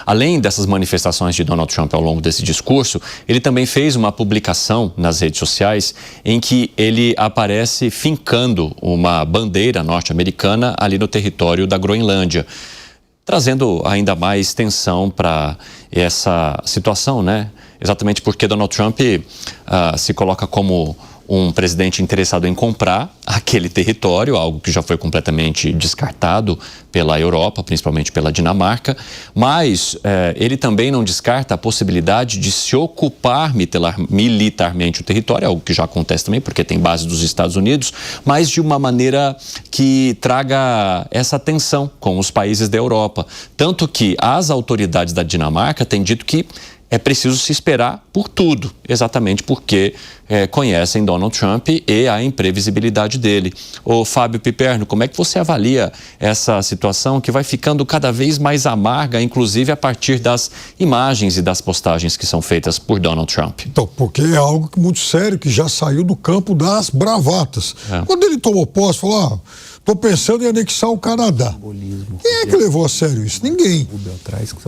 Além dessas manifestações de Donald Trump ao longo desse discurso, ele também fez uma publicação nas redes sociais em que ele aparece fincando uma bandeira norte-americana ali no território da Groenlândia, trazendo ainda mais tensão para essa situação, né? Exatamente porque Donald Trump se coloca como um presidente interessado em comprar aquele território, algo que já foi completamente descartado pela Europa, principalmente pela Dinamarca, mas ele também não descarta a possibilidade de se ocupar militarmente o território, algo que já acontece também, porque tem base dos Estados Unidos, mas de uma maneira que traga essa tensão com os países da Europa. Tanto que as autoridades da Dinamarca têm dito que é preciso se esperar por tudo, exatamente porque conhecem Donald Trump e a imprevisibilidade dele. Ô Fábio Piperno, como é que você avalia essa situação que vai ficando cada vez mais amarga, inclusive a partir das imagens e das postagens que são feitas por Donald Trump? Então, porque é algo muito sério que já saiu do campo das bravatas. Quando ele tomou posse, falou, estou pensando em anexar o Canadá. Quem é que levou a sério isso? Ninguém.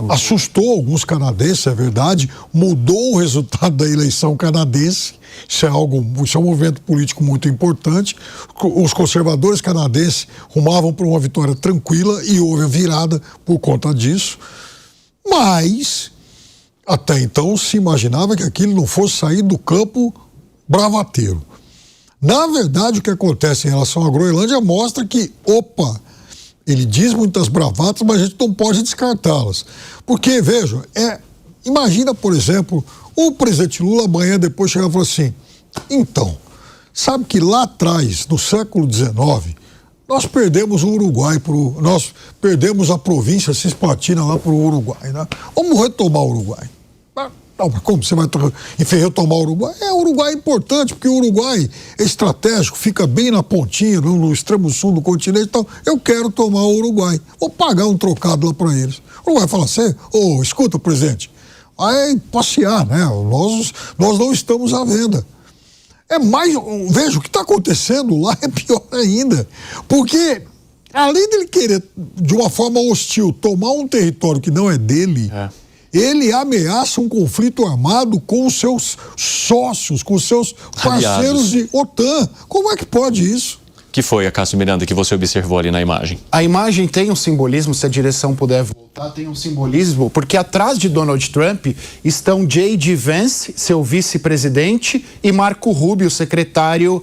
Assustou alguns canadenses, é verdade, mudou o resultado da eleição canadense. Isso é um movimento político muito importante. Os conservadores canadenses rumavam para uma vitória tranquila e houve a virada por conta disso. Mas, até então, se imaginava que aquilo não fosse sair do campo bravateiro. Na verdade, o que acontece em relação à Groenlândia mostra que, ele diz muitas bravatas, mas a gente não pode descartá-las. Porque, veja, imagina, por exemplo, o presidente Lula amanhã depois chegar e falar assim, então, sabe que lá atrás, no século XIX, nós perdemos o Uruguai, nós perdemos a província Cisplatina lá para o Uruguai, né? Vamos retomar o Uruguai. Não, mas como você vai retomar o Uruguai? O Uruguai é importante, porque o Uruguai é estratégico, fica bem na pontinha, no extremo sul do continente, então eu quero tomar o Uruguai. Vou pagar um trocado lá para eles. O Uruguai fala assim, escuta, presidente, vai passear, né? Nós não estamos à venda. Veja, o que está acontecendo lá é pior ainda, porque além dele querer, de uma forma hostil, tomar um território que não é dele, ele ameaça um conflito armado com os seus sócios, com os seus parceiros de OTAN. Como é que pode isso? Que foi, Cássio Miranda, que você observou ali na imagem? A imagem tem um simbolismo, se a direção puder voltar, tem um simbolismo, porque atrás de Donald Trump estão J.D. Vance, seu vice-presidente, e Marco Rubio, secretário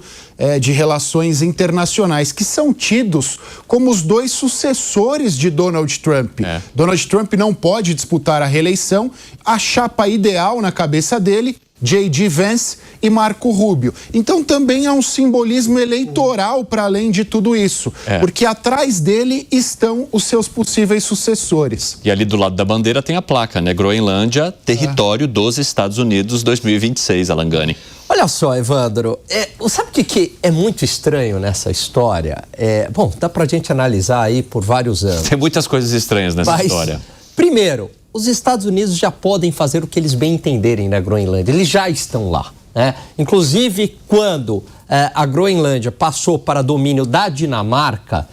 de Relações Internacionais, que são tidos como os dois sucessores de Donald Trump. Donald Trump não pode disputar a reeleição, a chapa ideal na cabeça dele, J.D. Vance e Marco Rubio. Então também há um simbolismo eleitoral para além de tudo isso, porque atrás dele estão os seus possíveis sucessores. E ali do lado da bandeira tem a placa, né? Groenlândia, território dos Estados Unidos 2026, Alangani. Olha só, Evandro, sabe o que é muito estranho nessa história? Bom, dá pra gente analisar aí por vários anos. Tem muitas coisas estranhas nessa história. Primeiro, os Estados Unidos já podem fazer o que eles bem entenderem na Groenlândia. Eles já estão lá, né? Inclusive, quando a Groenlândia passou para domínio da Dinamarca,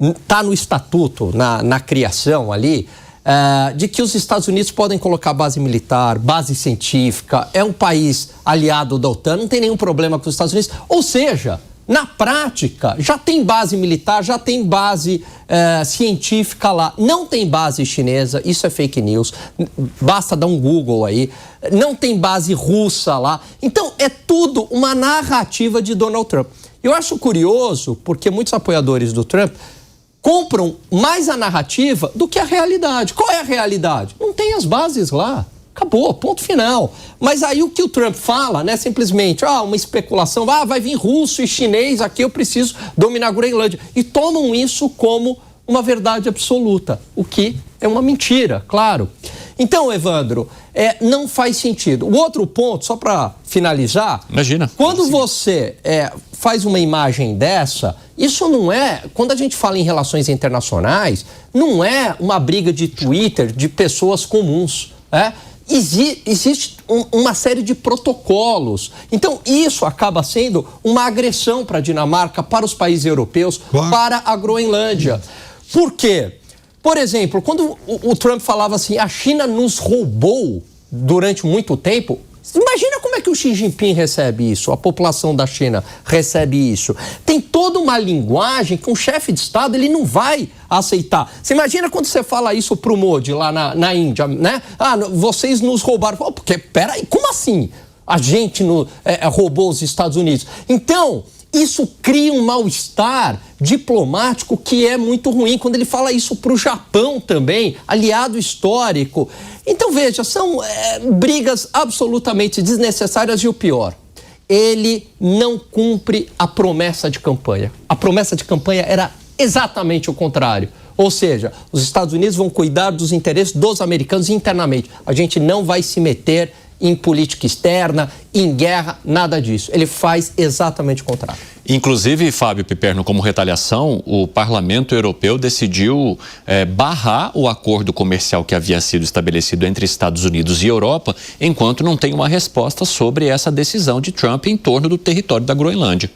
está no estatuto, na criação ali, de que os Estados Unidos podem colocar base militar, base científica, é um país aliado da OTAN, não tem nenhum problema com os Estados Unidos. Ou seja, na prática, já tem base militar, já tem base científica lá. Não tem base chinesa, isso é fake news, basta dar um Google aí. Não tem base russa lá. Então, é tudo uma narrativa de Donald Trump. Eu acho curioso, porque muitos apoiadores do Trump compram mais a narrativa do que a realidade. Qual é a realidade? Não tem as bases lá. Acabou, ponto final. Mas aí o que o Trump fala, né, simplesmente, uma especulação, vai vir russo e chinês, aqui eu preciso dominar a Groenlândia. E tomam isso como uma verdade absoluta, o que é uma mentira, claro. Então, Evandro, não faz sentido. O outro ponto, só para finalizar, imagina, quando você faz uma imagem dessa, isso não é, quando a gente fala em relações internacionais, não é uma briga de Twitter de pessoas comuns, existe uma série de protocolos. Então, isso acaba sendo uma agressão para a Dinamarca, para os países europeus, para a Groenlândia. Por quê? Por exemplo, quando o Trump falava assim, a China nos roubou durante muito tempo, imagina como é que o Xi Jinping recebe isso, a população da China recebe isso. Tem toda uma linguagem que um chefe de Estado ele não vai aceitar. Você imagina quando você fala isso pro Modi lá na Índia, né? Ah, vocês nos roubaram. Porque, peraí, como assim? A gente roubou os Estados Unidos. Então, isso cria um mal-estar diplomático que é muito ruim. Quando ele fala isso para o Japão também, aliado histórico. Então, veja, são brigas absolutamente desnecessárias e o pior, ele não cumpre a promessa de campanha. A promessa de campanha era exatamente o contrário. Ou seja, os Estados Unidos vão cuidar dos interesses dos americanos internamente. A gente não vai se meter em política externa, em guerra, nada disso. Ele faz exatamente o contrário. Inclusive, Fábio Piperno, como retaliação, o Parlamento Europeu decidiu barrar o acordo comercial que havia sido estabelecido entre Estados Unidos e Europa, enquanto não tem uma resposta sobre essa decisão de Trump em torno do território da Groenlândia.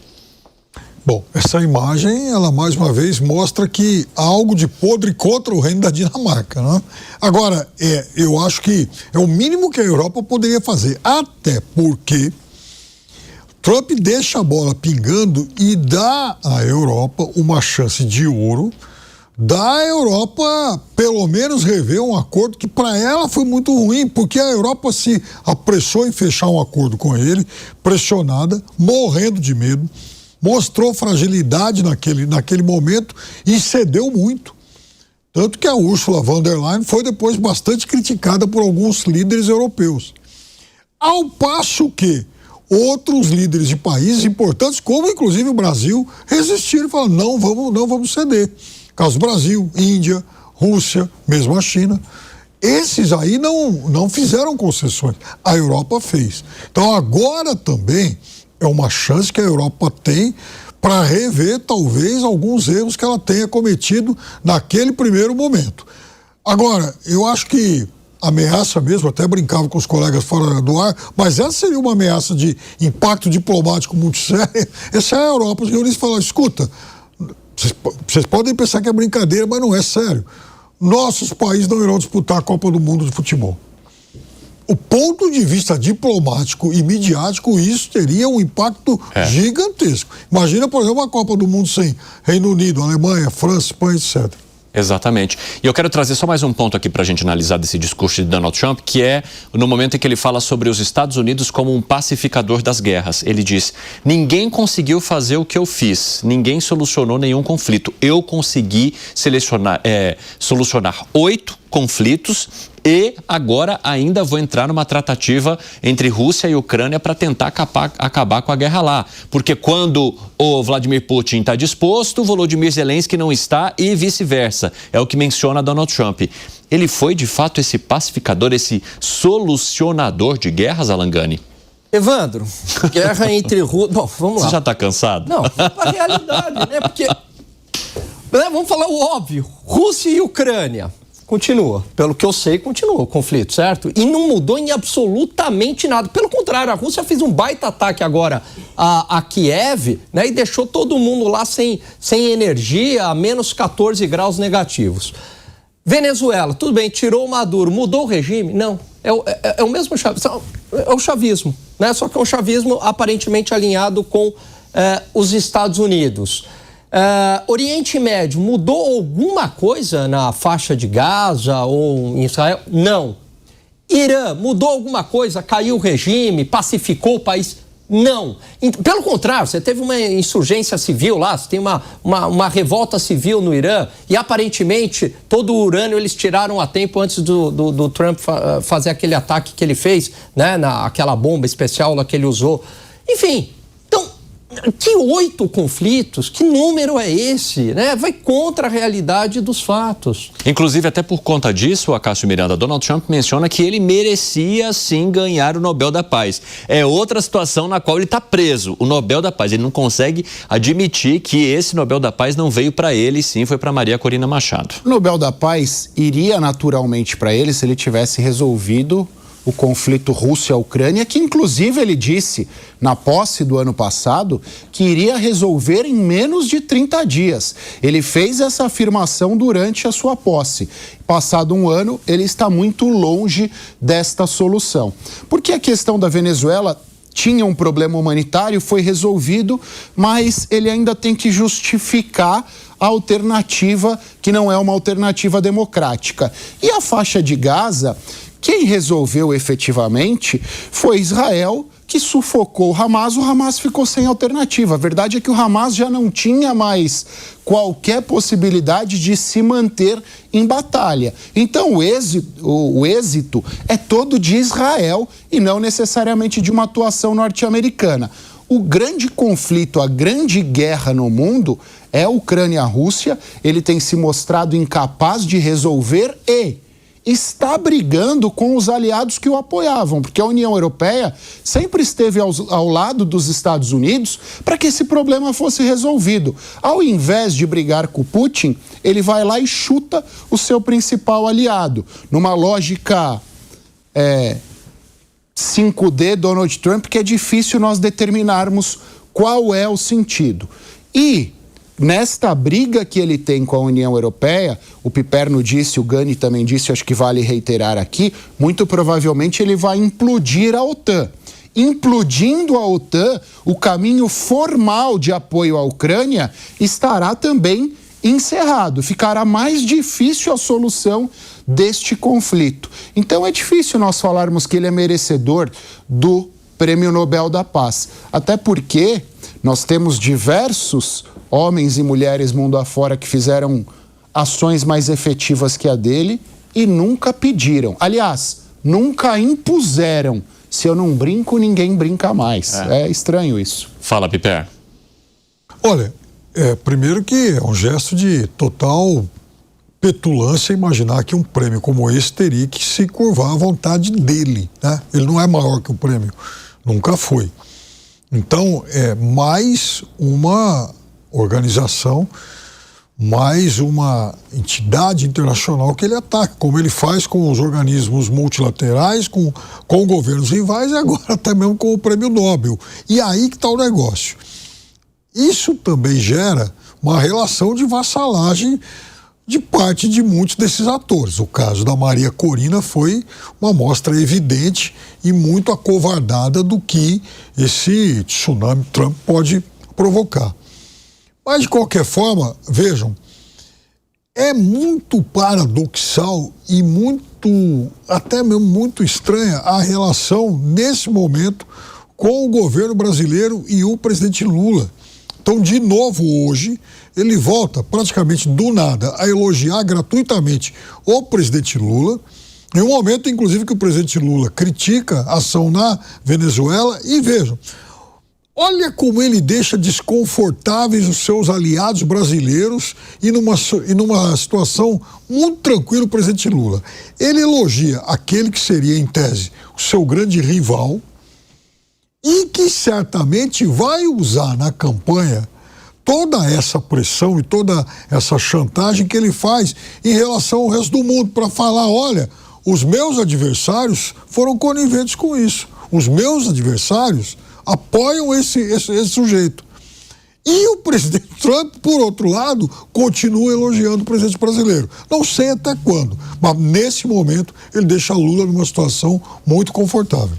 Bom, essa imagem, ela mais uma vez mostra que há algo de podre contra o reino da Dinamarca, né? Agora, eu acho que é o mínimo que a Europa poderia fazer, até porque Trump deixa a bola pingando e dá à Europa uma chance de ouro, dá à Europa pelo menos rever um acordo que para ela foi muito ruim, porque a Europa se apressou em fechar um acordo com ele, pressionada, morrendo de medo, mostrou fragilidade naquele momento e cedeu muito. Tanto que a Ursula von der Leyen foi depois bastante criticada por alguns líderes europeus. Ao passo que outros líderes de países importantes, como inclusive o Brasil, resistiram e falaram, não vamos ceder. Caso Brasil, Índia, Rússia, mesmo a China. Esses aí não fizeram concessões. A Europa fez. Então agora também é uma chance que a Europa tem para rever, talvez, alguns erros que ela tenha cometido naquele primeiro momento. Agora, eu acho que ameaça mesmo, até brincava com os colegas fora do ar, mas essa seria uma ameaça de impacto diplomático muito séria. Essa é a Europa. Os reunidos falam, escuta, vocês podem pensar que é brincadeira, mas não é sério. Nossos países não irão disputar a Copa do Mundo de futebol. O ponto de vista diplomático e midiático, isso teria um impacto gigantesco. Imagina, por exemplo, a Copa do Mundo sem Reino Unido, Alemanha, França, Espanha, etc. Exatamente. E eu quero trazer só mais um ponto aqui para a gente analisar desse discurso de Donald Trump, que é no momento em que ele fala sobre os Estados Unidos como um pacificador das guerras. Ele diz, ninguém conseguiu fazer o que eu fiz, ninguém solucionou nenhum conflito. Eu consegui solucionar 8 conflitos e agora ainda vou entrar numa tratativa entre Rússia e Ucrânia para tentar acabar com a guerra lá. Porque quando o Vladimir Putin está disposto, o Volodymyr Zelensky não está e vice-versa. É o que menciona Donald Trump. Ele foi, de fato, esse pacificador, esse solucionador de guerras, Alan Gani? Evandro, guerra entre Rússia... Bom, vamos lá. Você já está cansado? Não, a realidade, né? Porque... Vamos falar o óbvio. Rússia e Ucrânia. Continua. Pelo que eu sei, continua o conflito, certo? E não mudou em absolutamente nada. Pelo contrário, a Rússia fez um baita ataque agora a Kiev, né? E deixou todo mundo lá sem energia, a menos 14 graus negativos. Venezuela, tudo bem, tirou o Maduro, mudou o regime? Não. É o mesmo chavismo. É o chavismo, né? Só que é um chavismo aparentemente alinhado com os Estados Unidos. Oriente Médio, mudou alguma coisa na faixa de Gaza ou em Israel? Não. Irã, mudou alguma coisa? Caiu o regime? Pacificou o país? Não. Pelo contrário, você teve uma insurgência civil lá, você tem uma revolta civil no Irã e aparentemente todo o urânio eles tiraram a tempo antes do Trump fazer aquele ataque que ele fez, né, aquela bomba especial lá que ele usou. Enfim, então... Que 8 conflitos? Que número é esse? Né? Vai contra a realidade dos fatos. Inclusive, até por conta disso, Acácio Miranda, Donald Trump menciona que ele merecia, sim, ganhar o Nobel da Paz. É outra situação na qual ele está preso, o Nobel da Paz. Ele não consegue admitir que esse Nobel da Paz não veio para ele, sim, foi para Maria Corina Machado. O Nobel da Paz iria naturalmente para ele se ele tivesse resolvido o conflito Rússia-Ucrânia, que inclusive ele disse na posse do ano passado que iria resolver em menos de 30 dias. Ele fez essa afirmação durante a sua posse. Passado um ano, ele está muito longe desta solução. Porque a questão da Venezuela tinha um problema humanitário, foi resolvido, mas ele ainda tem que justificar a alternativa, que não é uma alternativa democrática. E a faixa de Gaza, quem resolveu efetivamente foi Israel, que sufocou o Hamas ficou sem alternativa. A verdade é que o Hamas já não tinha mais qualquer possibilidade de se manter em batalha. Então o êxito é todo de Israel e não necessariamente de uma atuação norte-americana. O grande conflito, a grande guerra no mundo é a Ucrânia-Rússia. Ele tem se mostrado incapaz de resolver e está brigando com os aliados que o apoiavam, porque a União Europeia sempre esteve ao lado dos Estados Unidos para que esse problema fosse resolvido. Ao invés de brigar com o Putin, ele vai lá e chuta o seu principal aliado, numa lógica 5D Donald Trump, que é difícil nós determinarmos qual é o sentido. E nesta briga que ele tem com a União Europeia, o Piperno disse, o Gani também disse, acho que vale reiterar aqui, muito provavelmente ele vai implodir a OTAN. Implodindo a OTAN, o caminho formal de apoio à Ucrânia estará também encerrado. Ficará mais difícil a solução deste conflito. Então é difícil nós falarmos que ele é merecedor do Prêmio Nobel da Paz. Até porque nós temos diversos homens e mulheres mundo afora que fizeram ações mais efetivas que a dele e nunca pediram. Aliás, nunca impuseram. Se eu não brinco, ninguém brinca mais. É estranho isso. Fala, Piper. Olha, primeiro que é um gesto de total petulância imaginar que um prêmio como esse teria que se curvar à vontade dele, né? Ele não é maior que o prêmio. Nunca foi. Então, é mais uma organização, mais uma entidade internacional que ele ataca, como ele faz com os organismos multilaterais, com governos rivais e agora até mesmo com o Prêmio Nobel. E aí que está o negócio. Isso também gera uma relação de vassalagem de parte de muitos desses atores. O caso da Maria Corina foi uma amostra evidente e muito acovardada do que esse tsunami Trump pode provocar. Mas, de qualquer forma, vejam, é muito paradoxal e até mesmo muito estranha a relação, nesse momento, com o governo brasileiro e o presidente Lula. Então, de novo, hoje, ele volta praticamente do nada a elogiar gratuitamente o presidente Lula, em um momento, inclusive, que o presidente Lula critica a ação na Venezuela. E vejam, olha como ele deixa desconfortáveis os seus aliados brasileiros e numa situação muito tranquila o presidente Lula. Ele elogia aquele que seria, em tese, o seu grande rival e que certamente vai usar na campanha toda essa pressão e toda essa chantagem que ele faz em relação ao resto do mundo para falar, olha, os meus adversários foram coniventes com isso. Os meus adversários apoiam esse sujeito. E o presidente Trump, por outro lado, continua elogiando o presidente brasileiro. Não sei até quando, mas nesse momento ele deixa Lula numa situação muito confortável.